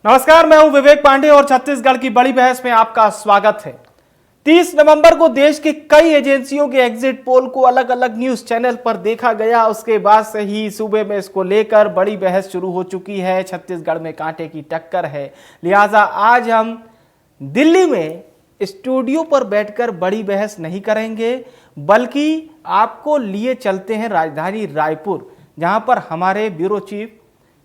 नमस्कार, मैं हूं विवेक पांडे और छत्तीसगढ़ की बड़ी बहस में आपका स्वागत है। 30 नवंबर को देश की कई एजेंसियों के एग्जिट पोल को अलग अलग न्यूज चैनल पर देखा गया। उसके बाद से ही सूबे में इसको लेकर बड़ी बहस शुरू हो चुकी है। छत्तीसगढ़ में कांटे की टक्कर है। लिहाजा आज हम दिल्ली में स्टूडियो पर बैठकर बड़ी बहस नहीं करेंगे, बल्कि आपको लिए चलते हैं राजधानी रायपुर, जहां पर हमारे ब्यूरो चीफ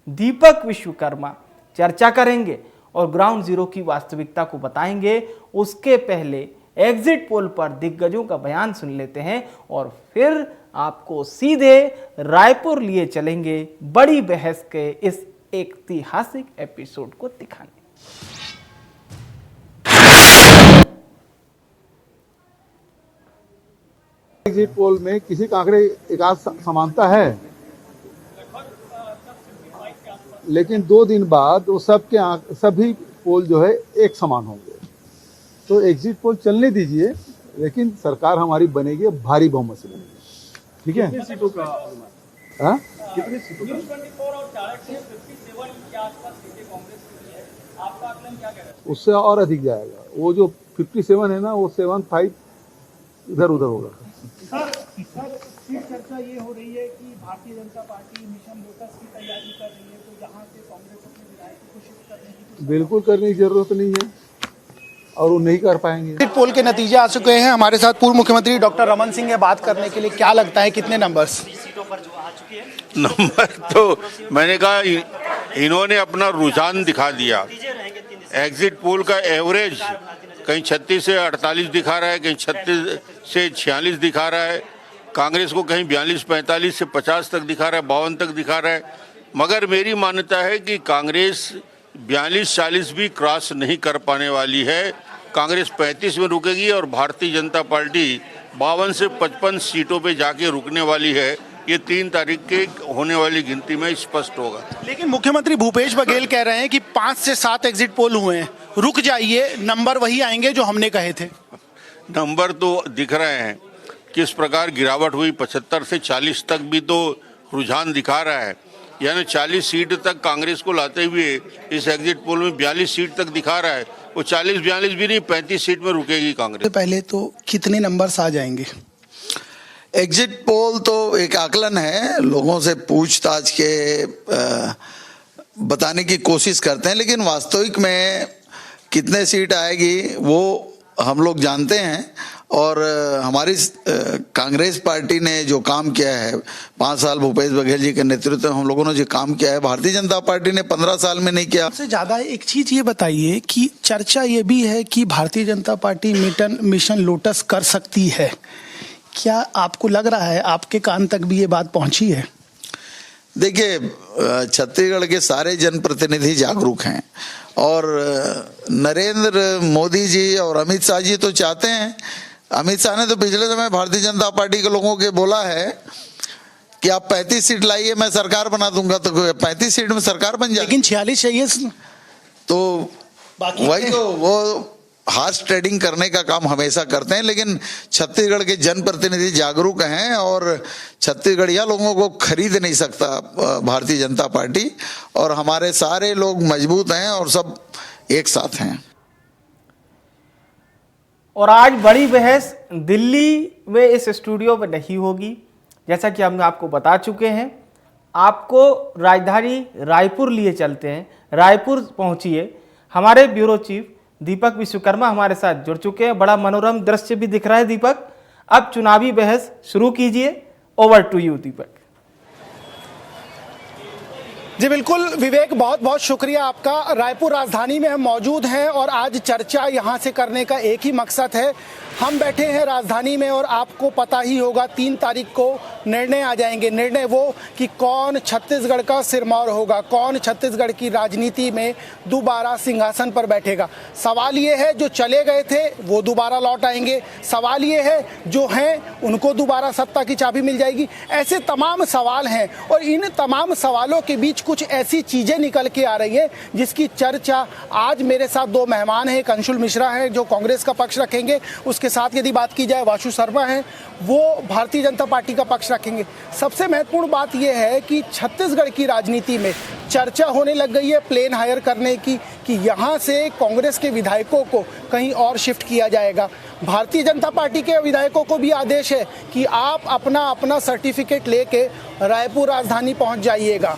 दीपक विश्वकर्मा चर्चा करेंगे और ग्राउंड जीरो की वास्तविकता को बताएंगे। उसके पहले एग्जिट पोल पर दिग्गजों का बयान सुन लेते हैं और फिर आपको सीधे रायपुर लिए चलेंगे बड़ी बहस के इस ऐतिहासिक एपिसोड को दिखाने। एग्जिट पोल में किसी का आंकड़े एक आध समानता है, लेकिन 2 दिन बाद वो सभी पोल जो है एक समान होंगे। तो एग्जिट पोल चलने दीजिए, लेकिन सरकार हमारी बनेगी, भारी बहुमत से बनेगी। ठीक है? कितनी सीटों का हाँ? कितनी सीटों का? 54 और 57 के आसपास सीटें कांग्रेस की है। आपका आकलन क्या कह रहा है? उससे और अधिक जाएगा। वो जो 57 है ना, वो 75 इधर उधर होगा। सर, सीट चर्चा ये हो रही है कि Bharatiya Janata party mission lotus की तैयारी कर रही है, तो यहाँ से कांग्रेस अपने विधायकों को शिफ्ट करने की बिल्कुल करने की जरूरत नहीं है और वो नहीं कर पाएंगे। एग्जिट पोल के नतीजे आ चुके हैं। हमारे साथ पूर्व मुख्यमंत्री डॉक्टर रमन सिंह है बात करने के लिए। क्या लगता है कितने नंबर्स? नंबर तो मैंने कहा इन्होंने अपना रुझान दिखा दिया। एग्जिट पोल का एवरेज कहीं 36 से 48 दिखा रहा है, कहीं 36 से 46 दिखा रहा है। कांग्रेस को कहीं 42, 45 से 50 तक दिखा रहा है, 52 तक दिखा रहा है। मगर मेरी मान्यता है कि कांग्रेस 42-40 भी क्रॉस नहीं कर पाने वाली है। कांग्रेस 35 में रुकेगी और भारतीय जनता पार्टी 52 से 55 सीटों पे जाके रुकने वाली है। ये 3 तारीख के होने वाली गिनती में स्पष्ट होगा। लेकिन मुख्यमंत्री भूपेश बघेल कह रहे हैं कि 5 से 7 एग्जिट पोल हुए हैं, रुक जाइए, नंबर वही आएंगे जो हमने कहे थे। नंबर तो दिख रहे हैं किस प्रकार गिरावट हुई। 75 से 40 तक भी तो रुझान दिखा रहा है, यानी 40 सीट तक कांग्रेस को लाते हुए इस एग्जिट पोल में 42 सीट तक दिखा रहा है। वो 40-42 भी नहीं, 35 सीट में रुकेगी कांग्रेस। पहले तो कितने नंबर्स आ जाएंगे? एग्जिट पोल तो एक आकलन है, लोगों से पूछताछ के बताने की कोशिश करते हैं, लेकिन वास्तविक में कितने सीट आएगी वो हम लोग जानते हैं। और हमारी कांग्रेस पार्टी ने जो काम किया है 5 साल भूपेश बघेल जी के नेतृत्व में, हम लोगों ने जो काम किया है, भारतीय जनता पार्टी ने 15 साल में नहीं किया। सबसे ज्यादा एक चीज ये बताइए कि चर्चा ये भी है कि Bharatiya Janata party mission lotus कर सकती है। क्या आपको लग रहा है, आपके कान तक भी ये बात पहुंची है? देखिए, छत्तीसगढ़ के सारे जनप्रतिनिधि जागरूक हैं और नरेंद्र मोदी जी और अमित शाह जी तो चाहते हैं। अमित शाह ने तो पिछले समय भारतीय जनता पार्टी के लोगों के बोला है कि आप 35 सीट लाइए, मैं सरकार बना दूंगा। तो 35 सीट में सरकार बन जाएगी, लेकिन 46 चाहिए तो बाकी वही तो वो हार्स ट्रेडिंग करने का काम हमेशा करते हैं। लेकिन छत्तीसगढ़ के जनप्रतिनिधि जागरूक हैं और छत्तीसगढ़िया लोगों को खरीद नहीं सकता भारतीय जनता पार्टी, और हमारे सारे लोग मजबूत हैं और सब एक साथ हैं। और आज बड़ी बहस दिल्ली में इस स्टूडियो में नहीं होगी, जैसा कि हम आपको बता चुके हैं। आपको राजधानी रायपुर लिए चलते हैं। रायपुर पहुंचिए, हमारे ब्यूरो चीफ दीपक विश्वकर्मा हमारे साथ जुड़ चुके हैं। बड़ा मनोरम दृश्य भी दिख रहा है दीपक। अब चुनावी बहस शुरू कीजिए। ओवर टू यू दीपक। जी बिल्कुल विवेक, बहुत बहुत शुक्रिया आपका। रायपुर राजधानी में हम मौजूद हैं और आज चर्चा यहाँ से करने का एक ही मकसद है। हम बैठे हैं राजधानी में और आपको पता ही होगा 3 तारीख को निर्णय आ जाएंगे। निर्णय वो कि कौन छत्तीसगढ़ का सिरमौर होगा, कौन छत्तीसगढ़ की राजनीति में दोबारा सिंहासन पर बैठेगा। सवाल ये है जो चले गए थे वो दोबारा लौट आएंगे, सवाल ये है जो हैं उनको दोबारा सत्ता की चाबी मिल जाएगी। ऐसे तमाम सवाल हैं और इन तमाम सवालों के बीच कुछ ऐसी चीजें निकल के आ रही हैं जिसकी चर्चा आज मेरे साथ 2 मेहमान हैं। एक अंशुल मिश्रा है जो कांग्रेस का पक्ष रखेंगे, उसके उसके साथ यदि बात की जाए वाशु शर्मा हैं, वो भारतीय जनता पार्टी का पक्ष रखेंगे। सबसे महत्वपूर्ण बात यह है कि छत्तीसगढ़ की राजनीति में चर्चा होने लग गई है प्लेन हायर करने की, कि यहाँ से कांग्रेस के विधायकों को कहीं और शिफ्ट किया जाएगा। भारतीय जनता पार्टी के विधायकों को भी आदेश है कि आप अपना अपना सर्टिफिकेट लेके रायपुर राजधानी पहुँच जाइएगा।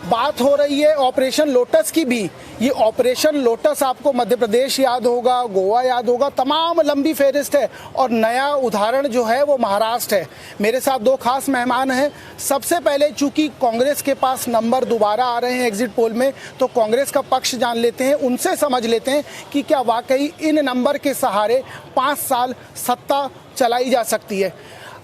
बात हो रही है ऑपरेशन लोटस की भी। ये ऑपरेशन लोटस आपको मध्य प्रदेश याद होगा, गोवा याद होगा, तमाम लंबी फेहरिस्त है। और नया उदाहरण जो है वो महाराष्ट्र है। मेरे साथ दो खास मेहमान हैं। सबसे पहले चूंकि कांग्रेस के पास नंबर दोबारा आ रहे हैं एग्जिट पोल में, तो कांग्रेस का पक्ष जान लेते हैं, उनसे समझ लेते हैं कि क्या वाकई इन नंबर के सहारे 5 साल सत्ता चलाई जा सकती है।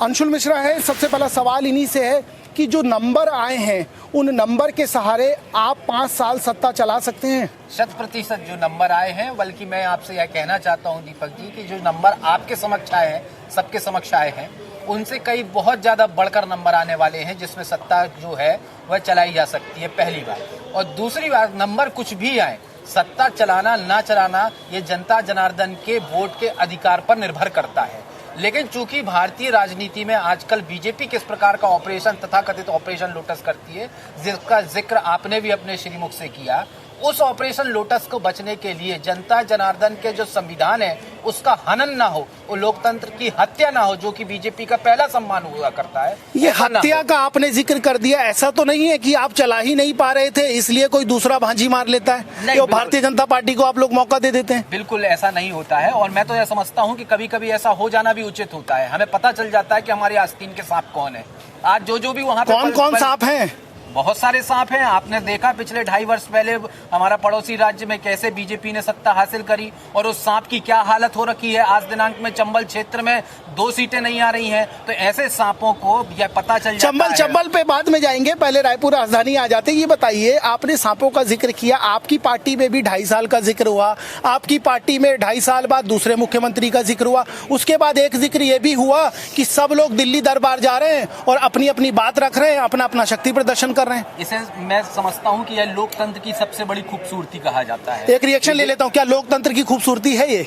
अंशुल मिश्रा है, सबसे पहला सवाल इन्हीं से है कि जो नंबर आए हैं उन नंबर के सहारे आप 5 साल सत्ता चला सकते हैं? 100% जो नंबर आए हैं, बल्कि मैं आपसे यह कहना चाहता हूं दीपक जी कि जो नंबर आपके समक्ष आए हैं, सबके समक्ष आए हैं, उनसे कई बहुत ज्यादा बढ़कर नंबर आने वाले हैं जिसमें सत्ता जो है वह चलाई जा सकती है, पहली बात। और दूसरी बात, नंबर कुछ भी आए, सत्ता चलाना ना चलाना ये जनता जनार्दन के वोट के अधिकार पर निर्भर करता है। लेकिन चूंकि भारतीय राजनीति में आजकल बीजेपी किस प्रकार का ऑपरेशन तथाकथित ऑपरेशन लोटस करती है, जिसका जिक्र आपने भी अपने श्रीमुख से किया, उस ऑपरेशन लोटस को बचने के लिए जनता जनार्दन के जो संविधान है उसका हनन ना हो, वो लोकतंत्र की हत्या ना हो, जो कि बीजेपी का पहला सम्मान हुआ करता है। ये हत्या का आपने जिक्र कर दिया, ऐसा तो नहीं है कि आप चला ही नहीं पा रहे थे इसलिए कोई दूसरा भांजी मार लेता है, तो भारतीय जनता पार्टी को आप लोग मौका दे देते हैं? बिल्कुल ऐसा नहीं होता है। और मैं तो यह समझता हूँ कि कभी कभी ऐसा हो जाना भी उचित होता है। हमें पता चल जाता है कि हमारे आस्तीन के सांप कौन है। आज जो भी वहाँ कौन कौन सांप हैं? बहुत सारे सांप हैं। आपने देखा पिछले 2.5 वर्ष पहले हमारा पड़ोसी राज्य में कैसे बीजेपी ने सत्ता हासिल करी और उस सांप की क्या हालत हो रखी है। आज दिनांक में चंबल क्षेत्र में 2 सीटें नहीं आ रही हैं। तो ऐसे सांपों को यह पता चल जाता है। चंबल पे बाद में जाएंगे, पहले रायपुर राजधानी आ जाते। ये बताइए, आपने सांपों का जिक्र किया, आपकी पार्टी में भी 2.5 साल का जिक्र हुआ, आपकी पार्टी में 2.5 साल बाद दूसरे मुख्यमंत्री का जिक्र हुआ, उसके बाद एक जिक्र ये भी हुआ कि सब लोग दिल्ली दरबार जा रहे हैं और अपनी अपनी बात रख रहे हैं, अपना अपना शक्ति प्रदर्शन कर रहे हैं। इसे मैं समझता हूं कि यह लोकतंत्र की सबसे बड़ी खूबसूरती कहा जाता है। एक रिएक्शन ले लेता हूं, क्या लोकतंत्र की खूबसूरती है ये?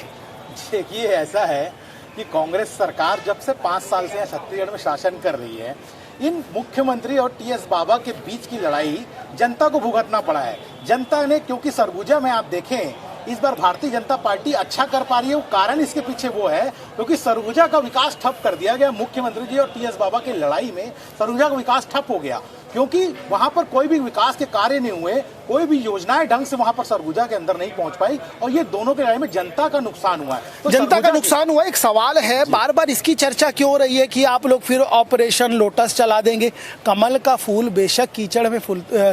देखिए, ऐसा है कि कांग्रेस सरकार जब से 5 साल से छत्तीसगढ़ में शासन कर रही है, इन मुख्यमंत्री और टीएस बाबा के बीच की लड़ाई जनता को भुगतना पड़ा है। जनता ने, क्योंकि सरगुजा में आप देखें इस बार भारतीय जनता पार्टी अच्छा कर पा रही है, कारण इसके पीछे वो है क्योंकि सरगुजा का विकास ठप कर दिया गया। मुख्यमंत्री जी और टीएस बाबा की लड़ाई में सरगुजा का विकास ठप हो गया क्योंकि वहां पर कोई भी विकास के कार्य नहीं हुए, कोई भी योजनाएं ढंग से वहां पर सरगुजा के अंदर नहीं पहुंच पाई और ये दोनों की लड़ाई में जनता का नुकसान हुआ है। तो जनता का नुकसान हुआ। एक सवाल है, बार बार इसकी चर्चा क्यों हो रही है कि आप लोग फिर ऑपरेशन लोटस चला देंगे? कमल का फूल बेशक कीचड़ में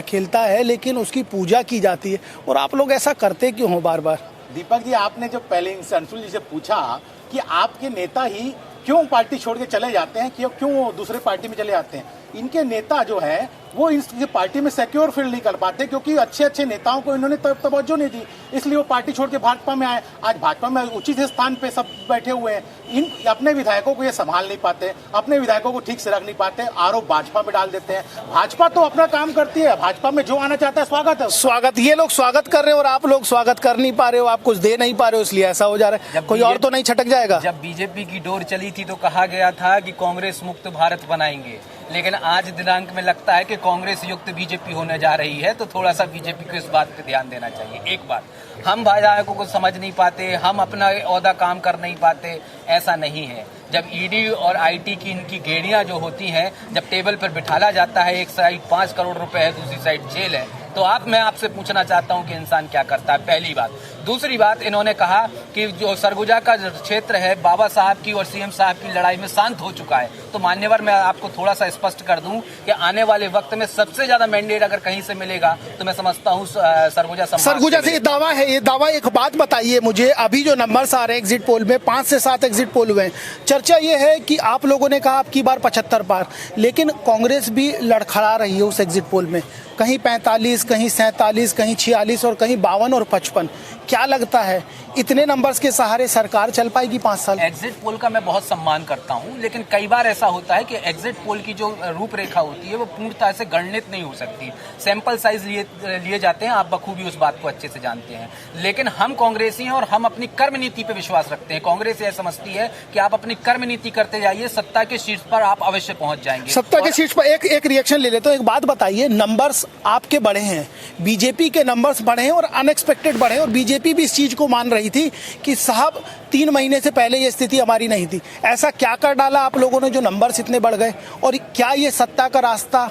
खिलता है लेकिन उसकी पूजा की जाती है, और आप लोग ऐसा करते क्यों हो बार बार? दीपक जी, आपने जो पहले अंशुल जी से पूछा कि आपके नेता ही क्यों पार्टी छोड़ के चले जाते हैं, क्यों दूसरे पार्टी में चले जाते हैं, इनके नेता जो है वो इस पार्टी में सिक्योर फील नहीं कर पाते क्योंकि अच्छे अच्छे नेताओं को इन्होंने तवज्जो नहीं दी, इसलिए वो पार्टी छोड़ के भाजपा में आए। आज भाजपा में उचित स्थान पे सब बैठे हुए हैं, इन अपने विधायकों को ये संभाल नहीं पाते, अपने विधायकों को ठीक से रख नहीं पाते, आरोप भाजपा में डाल देते हैं। भाजपा तो अपना काम करती है, भाजपा में जो आना चाहता है स्वागत है। स्वागत, ये लोग स्वागत कर रहे हो और आप लोग स्वागत कर नहीं पा रहे हो, आप कुछ दे नहीं पा रहे हो, इसलिए ऐसा हो जा रहा है। कोई और तो नहीं छटक जाएगा? जब बीजेपी की डोर चली थी तो कहा गया था कि कांग्रेस मुक्त भारत बनाएंगे, लेकिन आज दिनांक में लगता है कि कांग्रेस युक्त बीजेपी होने जा रही है। तो थोड़ा सा बीजेपी को इस बात पे ध्यान देना चाहिए। एक बात, हम विधायकों को समझ नहीं पाते, हम अपना ओहदा काम कर नहीं पाते, ऐसा नहीं है। जब ईडी और आईटी की इनकी गेड़ियां जो होती हैं, जब टेबल पर बिठाला जाता है, एक साइड 5 करोड़ रुपए है, दूसरी साइड जेल है, तो मैं आपसे पूछना चाहता हूं कि इंसान क्या करता है, पहली बात। दूसरी बात, इन्होंने कहा कि जो सरगुजा का क्षेत्र है बाबा साहब की और सीएम साहब की लड़ाई में शांत हो चुका है। तो मान्यवर, मैं आपको थोड़ा सा स्पष्ट कर दूं कि आने वाले वक्त में सबसे ज्यादा मैंडेट अगर कहीं से मिलेगा तो मैं समझता हूं सरगुजा से ये दावा है। ये दावा, एक बात बताइए मुझे, अभी जो नंबर्स आ रहे हैं एग्जिट पोल में, 5 से 7 एग्जिट पोल हुए हैं, चर्चा ये है कि आप लोगों ने कहा आपकी बार 75 पार, लेकिन कांग्रेस भी लड़खड़ा रही है उस एग्जिट पोल में, कहीं 45, कहीं 47, कहीं 46 और कहीं 52 और 55। क्या लगता है इतने नंबर्स के सहारे सरकार चल पाएगी 5 साल? एग्जिट पोल का मैं बहुत सम्मान करता हूं, लेकिन कई बार ऐसा होता है कि एग्जिट पोल की जो रूपरेखा होती है वो पूर्णतः से गणित नहीं हो सकती। सैंपल साइज लिए जाते हैं, आप बखूबी उस बात को अच्छे से जानते हैं। लेकिन हम कांग्रेसी हैं और हम अपनी कर्म नीति पे विश्वास रखते हैं। कांग्रेस यह समझती है कि आप अपनी कर्म नीति करते जाइए, सत्ता के शीर्ष पर आप अवश्य पहुंच जाएंगे। सत्ता के शीर्ष पर एक रिएक्शन ले लेते हो। एक बात बताइए, नंबर्स आपके बढ़े हैं, बीजेपी के नंबर्स बढ़े हैं और अनएक्सपेक्टेड बढ़े, और बीजेपी भी इस चीज को मान रही थी कि साहब 3 महीने से पहले ये स्थिति हमारी नहीं थी। ऐसा क्या कर डाला आप लोगों ने जो नंबर्स इतने बढ़ गए, और क्या ये सत्ता का रास्ता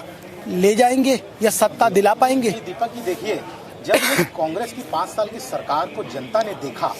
ले जाएंगे या सत्ता दिला पाएंगे? दीपक जी देखिए, जब ये कांग्रेस की 5 साल की सरकार को जनता ने देखा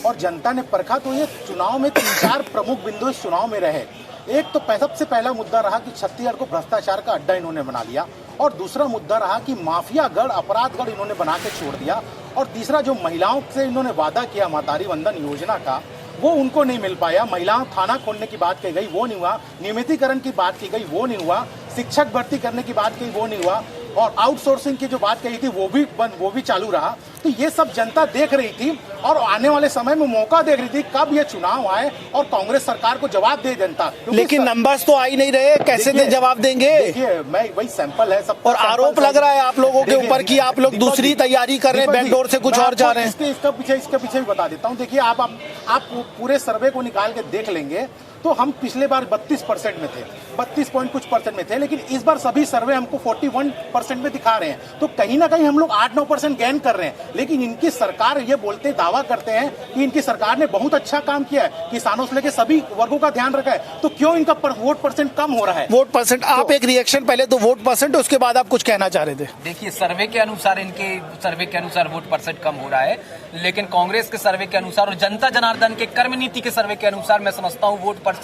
और जनता ने परखा, तो ये चुनाव में 3-4 प्रमुख बिंदु इस चुनाव में रहे। एक तो सबसे पहला मुद्दा रहा कि छत्तीसगढ़ को भ्रष्टाचार का अड्डा इन्होंने बना लिया, और दूसरा मुद्दा रहा कि माफियागढ़, अपराधगढ़ इन्होंने बना के छोड़ दिया, और तीसरा जो महिलाओं से इन्होंने वादा किया महतारी वंदन योजना का, वो उनको नहीं मिल पाया। महिलाओं थाना खोलने की बात कही गई, वो नहीं हुआ। नियमितीकरण की बात की गई, वो नहीं हुआ। शिक्षक भर्ती करने की बात कही, वो नहीं हुआ। और आउटसोर्सिंग की जो बात कही थी वो भी चालू रहा। तो ये सब जनता देख रही थी और आने वाले समय में मौका देख रही थी कब ये चुनाव आए और कांग्रेस सरकार को जवाब दे जनता। लेकिन नंबर्स तो आ ही नहीं रहे, कैसे दे जवाब देंगे? देखिए, मैं वही सैंपल है सब, और आरोप लग रहा है आप लोगों के ऊपर कि आप लोग दूसरी तैयारी कर रहे हैं, बैकडोर से कुछ और जा रहे हैं। इसके पीछे भी बता देता हूँ। देखिए, आप पूरे सर्वे को निकाल के देख लेंगे तो हम पिछले बार 32% में थे, 32 पॉइंट कुछ परसेंट में थे, लेकिन इस बार सभी सर्वे हमको 41% में दिखा रहे हैं। तो कहीं ना कहीं हम लोग 8-9% गेन कर रहे हैं। लेकिन इनकी सरकार ये बोलते दावा करते हैं कि इनकी सरकार ने बहुत अच्छा काम किया है, किसानों से लेकर सभी वर्गों का ध्यान रखा है, तो क्यों इनका वोट परसेंट कम हो रहा है? वोट परसेंट, आप एक रिएक्शन, पहले तो वोट परसेंट, उसके बाद आप कुछ कहना चाह रहे थे। देखिए, सर्वे के अनुसार, इनके सर्वे के अनुसार वोट परसेंट कम हो रहा है, लेकिन कांग्रेस के सर्वे के अनुसार और जनता जनार्दन के कर्म नीति के सर्वे के अनुसार मैं समझता हूँ वोट परसेंट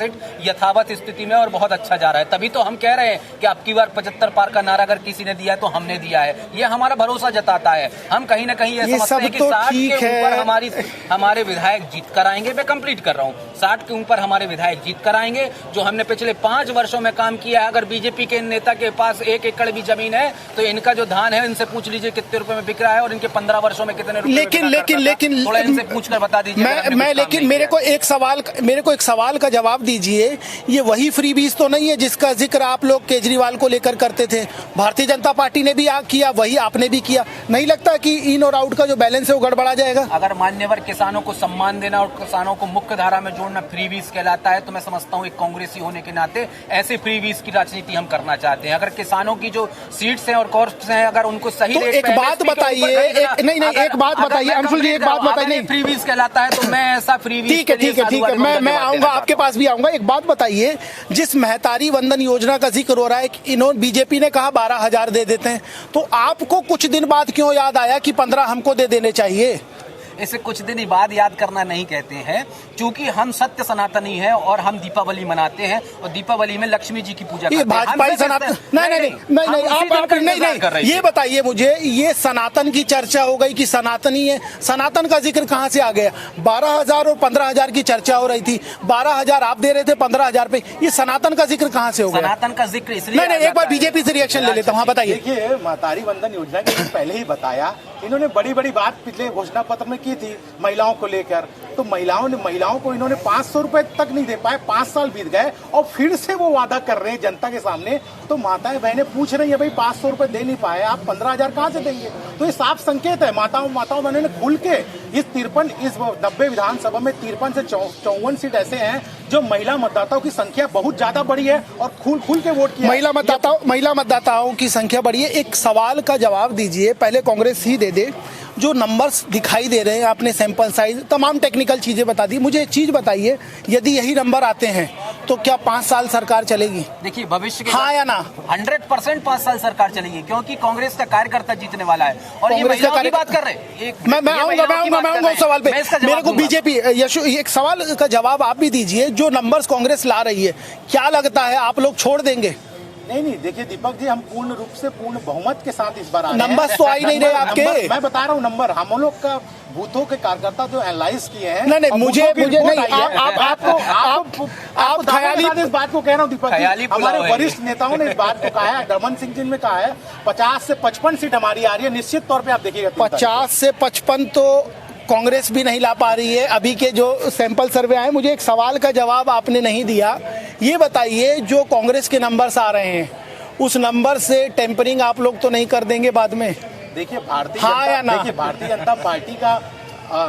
यथावत स्थिति में और बहुत अच्छा जा रहा है। तभी तो हम कह रहे हैं कि अब की बार 75 पार का नारा अगर किसी ने दिया है तो हमने दिया है। ये हमारा भरोसा जताता है। हम कहीं ना कहीं ये समझते हैं कि 60 के ऊपर हमारे विधायक जीत कर आएंगे। मैं कंप्लीट कर रहा हूँ, 60 के ऊपर हमारे विधायक जीत कर आएंगे। जो हमने पिछले 5 वर्षों में काम किया है, अगर बीजेपी के नेता के पास 1 एकड़ भी जमीन है तो इनका जो धान है, इनसे पूछ लीजिए कितने रुपए में बिक रहा है और इनके 15 वर्षों में कितने रुपए। लेकिन थोड़ा इनसे पूछकर बता दीजिए। मैं लेकिन मेरे को एक सवाल का जवाब दीजिए। ये वही फ्रीबीज तो नहीं है जिसका जिक्र आप लोग केजरीवाल को लेकर करते थे? भारतीय जनता पार्टी ने भी किया, वही आपने भी किया। नहीं लगता कि इन और आउट का जो बैलेंस है वो गड़बड़ा जाएगा? अगर मान्यवर किसानों को सम्मान देना और किसानों को मुख्य धारा में जोड़ना फ्रीबीज कहलाता है, तो मैं समझता हूँ एक कांग्रेसी होने के नाते ऐसे फ्रीबीज की राजनीति हम करना चाहते हैं। अगर किसानों की जो सीट्स हैं और कॉर्प्स हैं, अगर उनको सही तो एक बात बताइए, एक बात बताइए अंशुल जी, एक बात बताइए। फ्रीबीज कहलाता है तो मैं ऐसा फ्रीबीज, ठीक है, मैं आऊंगा, आपके पास भी आऊंगा। एक बात बताइए, जिस महतारी वंदन योजना का जिक्र हो रहा है, इन्होंने बीजेपी ने कहा 12,000 दे देते हैं, तो आपको कुछ दिन बाद क्यों याद आया कि 15 हमको दे देने चाहिए? इसे कुछ दिन बाद याद करना नहीं कहते हैं, क्योंकि हम सत्य सनातनी हैं और हम दीपावली मनाते हैं और दीपावली में लक्ष्मी जी की पूजा करते हैं। भाजपाई सनातन नहीं, ये बताइए मुझे, ये सनातन की चर्चा हो गई कि सनातनी है, सनातन का जिक्र कहां से आ गया? 12,000 और 15,000 की चर्चा हो रही थी, 12,000 आप दे रहे थे, 15,000 पे, ये सनातन का जिक्र कहां से हो गया? सनातन का जिक्र इसलिए नहीं, एक बार बीजेपी से रिएक्शन ले लेता हूँ। बताइए। देखिए, महतारी वंदन योजना के पहले ही बताया, इन्होंने बड़ी बड़ी बात पिछले घोषणा पत्र में की थी महिलाओं को लेकर। तो महिलाओं को इन्होंने 500 रुपए तक नहीं दे पाए, 5 साल बीत गए और फिर से वो वादा कर रहे हैं जनता के सामने। तो माताएं बहनें पूछ रही है, भाई 500 रुपए दे नहीं पाए, आप 15,000 कहां से देंगे? तो ये साफ संकेत है। माताओं बहनों ने खुल के इस 90 विधानसभा में 53 से 54 सीट ऐसे हैं जो महिला मतदाताओं की संख्या बहुत ज्यादा बढ़ी है और खुल के वोट किया। महिला मतदाताओं की संख्या बढ़ी है। एक सवाल का जवाब दीजिए, पहले कांग्रेस ही दे दे। जो नंबर्स दिखाई दे रहे हैं, आपने सैंपल साइज, तमाम टेक्निकल चीजें बता दी, मुझे एक चीज बताइए, यदि यही नंबर आते हैं तो क्या 5 साल सरकार चलेगी? देखिए, भविष्य के, हाँ या ना? 100% 5 साल सरकार चलेगी, क्योंकि कांग्रेस का कार्यकर्ता जीतने वाला है। और ये महिलाओं की बात कर रहे हैं, मैं आऊंगा उस सवाल पे। मेरे को बीजेपी एक सवाल का जवाब आप भी दीजिए। जो नंबर्स कांग्रेस ला रही है, क्या लगता है आप लोग छोड़ देंगे? नहीं, देखिए दीपक जी, हम पूर्ण रूप से पूर्ण बहुमत के साथ इस बार आ रहे हैं। नंबर्स तो आ ही नहीं रहे आपके। मैं बता रहा हूँ नंबर, हम लोग का बूथों के कार्यकर्ता जो एनालाइज किए हैं। नहीं, मुझे नहीं, आप ख्याली इस बात को कह रहा हूँ दीपक जी, हमारे वरिष्ठ नेताओं ने इस बात को कहा है, दमन सिंह जी ने कहा है 50 से 55 सीट हमारी आ रही है, निश्चित तौर पे आप देखिएगा 50 से 55 तो कांग्रेस भी नहीं ला पा रही है। अभी के जो सैंपल सर्वे आए, मुझे एक सवाल का जवाब आपने नहीं दिया। ये बताइए, जो कांग्रेस के नंबर्स आ रहे हैं उस नंबर से टेम्परिंग आप लोग तो नहीं कर देंगे बाद में? देखिए हाँ या ना? देखिए भारतीय जनता पार्टी का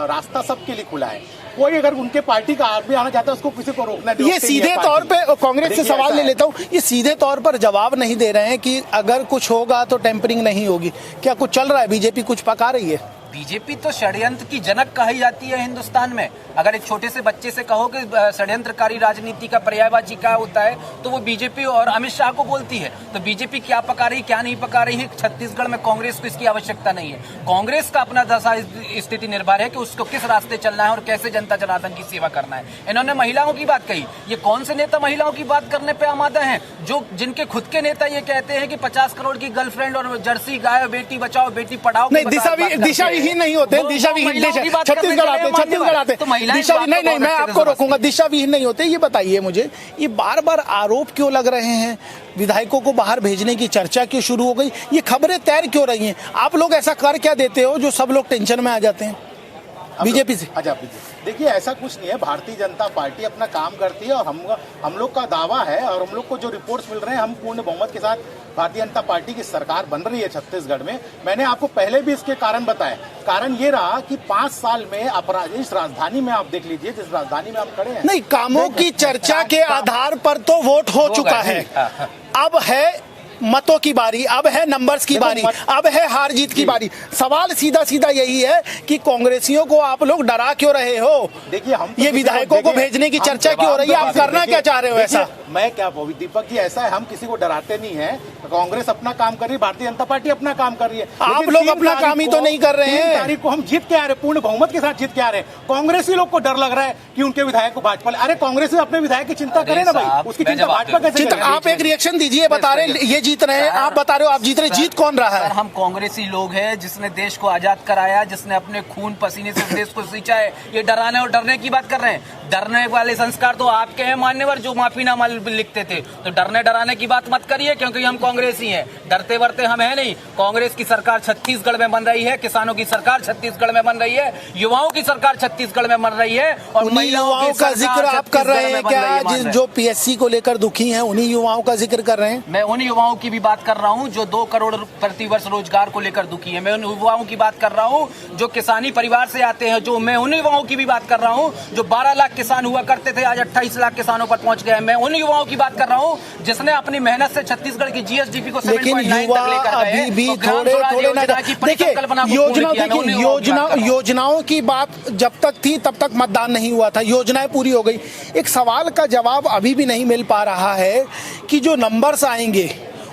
रास्ता सबके लिए खुला है। कोई अगर उनके पार्टी का आदमी आना चाहता है उसको किसी को रोकना नहीं। ये सीधे तौर पे कांग्रेस से सवाल ले लेता हूँ, ये सीधे तौर पर जवाब नहीं दे रहे हैं कि अगर कुछ होगा तो टेम्परिंग नहीं होगी। क्या कुछ चल रहा है? बीजेपी कुछ पका रही है? बीजेपी तो षड्यंत्र की जनक कही जाती है हिंदुस्तान में। अगर एक छोटे से बच्चे से कहो कि षड्यंत्रकारी राजनीति का पर्यायवाची क्या होता है तो वो बीजेपी और अमित शाह को बोलती है। तो बीजेपी क्या पका रही, क्या नहीं पका रही है, छत्तीसगढ़ में कांग्रेस को इसकी आवश्यकता नहीं है। कांग्रेस का अपना दशा स्थिति निर्भर है कि उसको किस रास्ते चलना है और कैसे जनता जनार्दन की सेवा करना है। इन्होंने महिलाओं की बात कही। ये कौन से नेता महिलाओं की बात करने पे आमादा हैं? जो जिनके खुद के नेता ये कहते हैं कि 50 करोड़ की गर्लफ्रेंड और जर्सी गाय, बेटी बचाओ बेटी पढ़ाओ। नहीं, दिशाविहीन नहीं होते, दिशाविहीन। छत्तीसगढ़ आते नहीं, मैं आपको रोकूंगा। दिशाविहीन नहीं होते। ये बताइए मुझे, ये बार बार आरोप क्यों लग रहे हैं? विधायकों को बाहर भेजने की चर्चा क्यों शुरू हो गई? ये खबरें तैर क्यों रही हैं? आप लोग ऐसा कर क्या देते हो जो सब लोग टेंशन में आ जाते हैं बीजेपी से? अच्छा, देखिए ऐसा कुछ नहीं है। भारतीय जनता पार्टी अपना काम करती है और हम लोग का दावा है और हम लोग को जो रिपोर्ट्स मिल रहे हैं, हम पूर्ण बहुमत के साथ भारतीय जनता पार्टी की सरकार बन रही है छत्तीसगढ़ में। मैंने आपको पहले भी इसके कारण बताए। कारण ये रहा कि 5 साल में अपराध, इस राजधानी में आप देख लीजिए, जिस राजधानी में हम खड़े हैं, नहीं, कामों की चर्चा के आधार पर तो वोट हो चुका है। अब है मतों की बारी, अब है नंबर्स की बारी, अब है हार जीत की बारी। सवाल सीधा सीधा यही है कि कांग्रेसियों को आप लोग डरा क्यों रहे हो? देखिए हम ये विधायकों को भेजने की चर्चा क्यों हो रही है? आप करना क्या चाह रहे हो ऐसा? मैं क्या बोलूं दीपक जी, ऐसा है, हम किसी को डराते नहीं है। कांग्रेस अपना काम कर रही है, भारतीय जनता पार्टी अपना काम कर रही है। आप लोग अपना काम ही तो नहीं कर रहे हैं। 3 तारीख को हम जीत के आ रहे, पूर्ण बहुमत के साथ जीत के आ रहे हैं। कांग्रेसी लोग को डर लग रहा है कि उनके विधायक को भाजपा, अरे कांग्रेस अपने विधायक की चिंता करे ना भाई, उसकी चिंता भाजपा कैसे करे? आप एक रिएक्शन दीजिए। बता रहे ये जीत रहे हैं, आप बता रहे हो आप जीत रहे, जीत कौन रहा है? हम कांग्रेसी लोग हैं जिसने देश को आजाद कराया, जिसने अपने खून पसीने से देश को सींचा है। ये डराने और डरने की बात कर रहे हैं। डरने वाले संस्कार तो आपके हैं मान्यवर, जो माफीनामा लिखते थे। तो डरने डराने की बात मत करिए, क्योंकि हम कांग्रेसी हैं। डरते वरते हम है नहीं। कांग्रेस की सरकार छत्तीसगढ़ में बन रही है, किसानों की सरकार छत्तीसगढ़ में बन रही है, युवाओं की सरकार छत्तीसगढ़ में बन रही है। और युवाओं का जिक्र आप कर रहे हैं क्या? जो पीएससी को लेकर दुखी हैं, उन्हीं युवाओं का जिक्र कर रहे हैं? मैं उन युवाओं की भी बात कर रहा हूं जो 2 करोड़ प्रतिवर्ष रोजगार को लेकर दुखी है। मैं उन युवाओं की बात कर रहा हूं जो किसानी परिवार से आते हैं। जो मैं उन युवाओं की भी बात कर रहा हूं जो 12 लाख किसान हुआ करते थे, आज 28 लाख किसानों पर पहुंच गए। मैं उन युवाओं की बात कर रहा हूं जिसने अपनी मेहनत से छत्तीसगढ़ की जीएसडीपी को 7.9 तक लेकर गए। अभी भी थोड़े देखिए, योजनाओं की बात जब तक थी तब तक मतदान नहीं हुआ था, योजनाएं पूरी हो गई। एक सवाल का जवाब अभी भी नहीं मिल पा रहा है कि जो नंबर्स आएंगे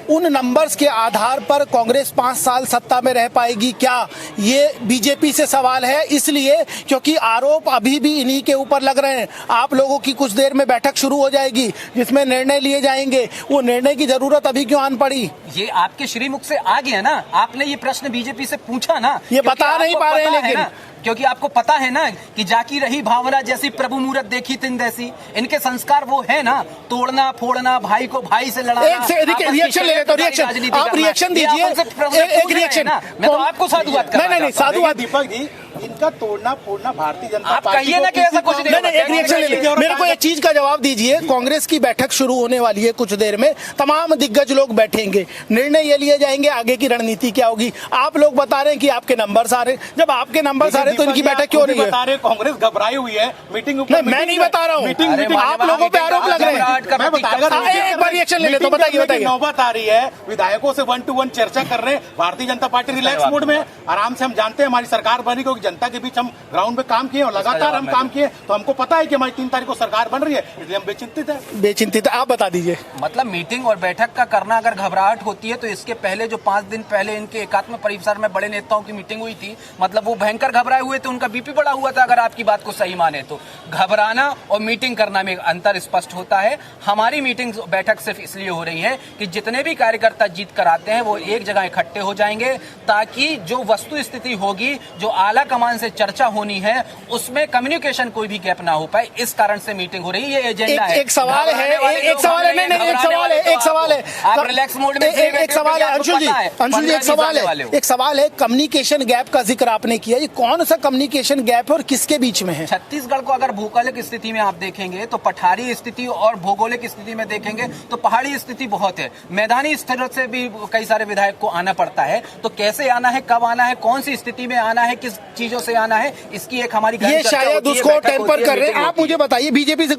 उन नंबर्स के आधार पर कांग्रेस 5 साल सत्ता में रह पाएगी क्या? ये बीजेपी से सवाल है, इसलिए क्योंकि आरोप अभी भी इन्हीं के ऊपर लग रहे हैं। आप लोगों की कुछ देर में बैठक शुरू हो जाएगी जिसमें निर्णय लिए जाएंगे। वो निर्णय की जरूरत अभी क्यों आन पड़ी? ये आपके श्रीमुख से आ गया ना, आपने ये प्रश्न बीजेपी से पूछा ना, ये बता नहीं पा रहे हैं। लेकिन क्योंकि आपको पता है ना कि जाकी रही भावना जैसी प्रभु मूरत देखी तिन जैसी। इनके संस्कार वो है ना, तोड़ना फोड़ना, भाई को भाई से लड़ाना। रिएक्शन ले लेता हूं, आप रिएक्शन दीजिए। एक रिएक्शन, मैं तो आपको साधुवाद कर रहा हूं। नहीं, साधुवाद दीपक जी, इनका तोड़ना फोड़ना भारतीय जनता आप कहिए ना कि ऐसा कुछ नहीं। एक रिएक्शन ले लीजिए, मेरे को एक चीज का जवाब दीजिए। कांग्रेस की बैठक शुरू होने वाली है कुछ देर में, तमाम दिग्गज लोग बैठेंगे, निर्णय ये लिए जाएंगे आगे की रणनीति क्या होगी। आप लोग बता रहे हैं कि आपके नंबर आ रहे, जब आपके नंबर आ रहे तो इनकी बैठक क्यों नहीं है? कांग्रेस घबराई हुई है मीटिंग। मैं नहीं बता रहा हूँ, आप लोगों पे आरोप लग रहे हैं। मैं बताएगा, एक बार रिएक्शन ले लेता हूं, बताइए। नौबत आ रही है, विधायकों से 1-to-1 चर्चा कर रहे हैं। Bharatiya Janata party relax mood में, आराम से। हम जानते हैं हमारी सरकार बनी क्योंकि जनता के बीच हम ग्राउंड पे काम किए और लगातार हम काम किए, तो हमको पता है कि हमारी 3 तारीख को सरकार बन रही है, इसलिए हम बेचिंतित है। आप बता दीजिए। मतलब मीटिंग और बैठक का करना अगर घबराहट होती है तो इसके पहले जो 5 दिन पहले इनके एकात्म परिसर में बड़े नेताओं की मीटिंग हुई थी, मतलब वो भयंकर घबराए हुए थे, उनका बीपी बढ़ा हुआ था। अगर आपकी बात को सही माने तो घबराना और मीटिंग करना में अंतर स्पष्ट होता है। हमारी मीटिंग बैठक सिर्फ इसलिए हो रही है कि जितने भी कार्यकर्ता जीत कर आते हैं वो एक जगह इकट्ठे हो जाएंगे, ताकि जो वस्तु स्थिति होगी, जो आला कमान से चर्चा होनी है उसमें कम्युनिकेशन कोई भी गैप ना हो पाए, इस कारण से मीटिंग हो रही है। ये एजेंडा है। एक सवाल है, एक सवाल है, नहीं, एक सवाल है, आप रिलैक्स मोड में एक सवाल है अंशुल जी, एक सवाल है, कम्युनिकेशन गैप का जिक्र आपने किया, ये कौन सा कम्युनिकेशन गैप है और किसके बीच में है? छत्तीसगढ़ को अगर भौगोलिक स्थिति में आप देखेंगे तो पठारी स्थिति और भौगोलिक स्थिति में देखेंगे तो पहाड़ी स्थिति बहुत है, मैदानी स्तर से भी कई सारे विधायक को आना पड़ता है। तो कैसे आना है, कब आना है, कौन सी स्थिति में आना है, किस चीजों से आना है, इसकी एक हमारी ये शायद उसको टेम्पर कर रहे हैं। आप मुझे बताइए बीजेपी से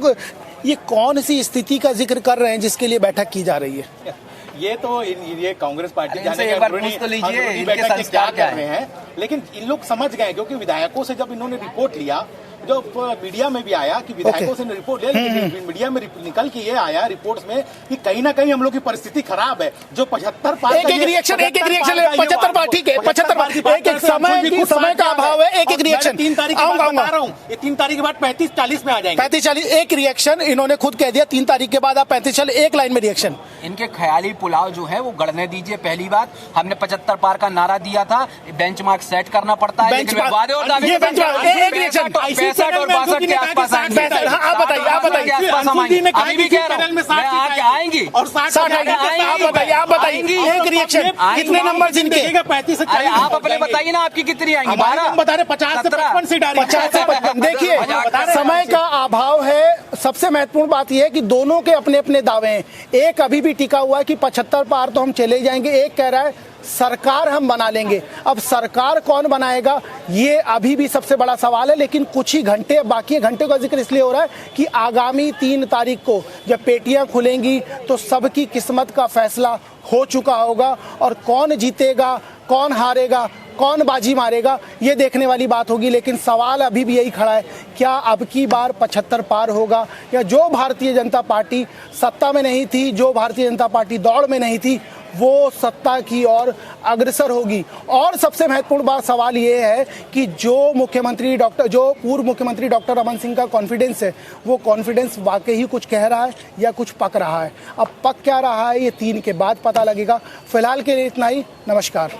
ये कौन सी स्थिति का जिक्र कर रहे हैं जिसके लिए बैठक की जा रही है? ये तो ये कांग्रेस पार्टी जाने एक बार पूछ तो लीजिए इनके संस्कार क्या कर रहे हैं, लेकिन इन लोग समझ गए क्योंकि विधायकों से जब इन्होंने रिपोर्ट लिया, जो मीडिया में भी आया कि विधायकों से रिपोर्ट ले, मीडिया में निकल के ये आया रिपोर्ट्स में कि कहीं ना कहीं हम लोग की परिस्थिति खराब है। जो 75 पार एक रिएक्शन 75 पार ठीक है, 75 एक समय का अभाव है, एक रिएक्शन 3 तारीख बता रहा हूँ, ये 3 तारीख के बाद 35-40 में आ जाएंगे। 35-40 एक रिएक्शन इन्होंने खुद कह दिया, 3 तारीख के बाद आप 35-40 एक लाइन में रिएक्शन। इनके ख्याली पुलाव जो है वो गढ़ने दीजिए। पहली बात, हमने 75 पार का नारा दिया था, बेंचमार्क सेट करना पड़ता है, लेकिन वादे और दावे 65 और 62 के आसपास आएंगे। आप बताइए अभी भी कह रहा हूं मैं, आएंगी और 60 आप बताइए एक रिएक्शन कितने नंबर जिनके? 35 से आप अपने बताइए ना, आपकी कितनी आएंगी? 12 बता रहे 50 से 55 सीट आ रही है। 50 से 55 देखिए समय का अभाव है। सबसे महत्वपूर्ण बात यह है कि दोनों के अपने अपने दावे हैं। एक अभी भी टिका हुआ है कि 75 पार तो हम चले जाएंगे, एक कह रहा है सरकार हम बना लेंगे। अब सरकार कौन बनाएगा ये अभी भी सबसे बड़ा सवाल है, लेकिन कुछ ही घंटे बाकी है। घंटे का जिक्र इसलिए हो रहा है कि आगामी 3 तारीख को जब पेटियां खुलेंगी तो सबकी किस्मत का फैसला हो चुका होगा और कौन जीतेगा, कौन हारेगा, कौन बाजी मारेगा ये देखने वाली बात होगी। लेकिन सवाल अभी भी यही खड़ा है, क्या अब की बार 75 पार होगा, या जो भारतीय जनता पार्टी सत्ता में नहीं थी, जो भारतीय जनता पार्टी दौड़ में नहीं थी, वो सत्ता की ओर अग्रसर होगी। और सबसे महत्वपूर्ण बात सवाल ये है कि जो पूर्व मुख्यमंत्री डॉक्टर रमन सिंह का कॉन्फिडेंस है, वो कॉन्फिडेंस वाकई ही कुछ कह रहा है या कुछ पक रहा है। अब पक क्या रहा है ये 3 के बाद पता लगेगा। फिलहाल के लिए इतना ही, नमस्कार।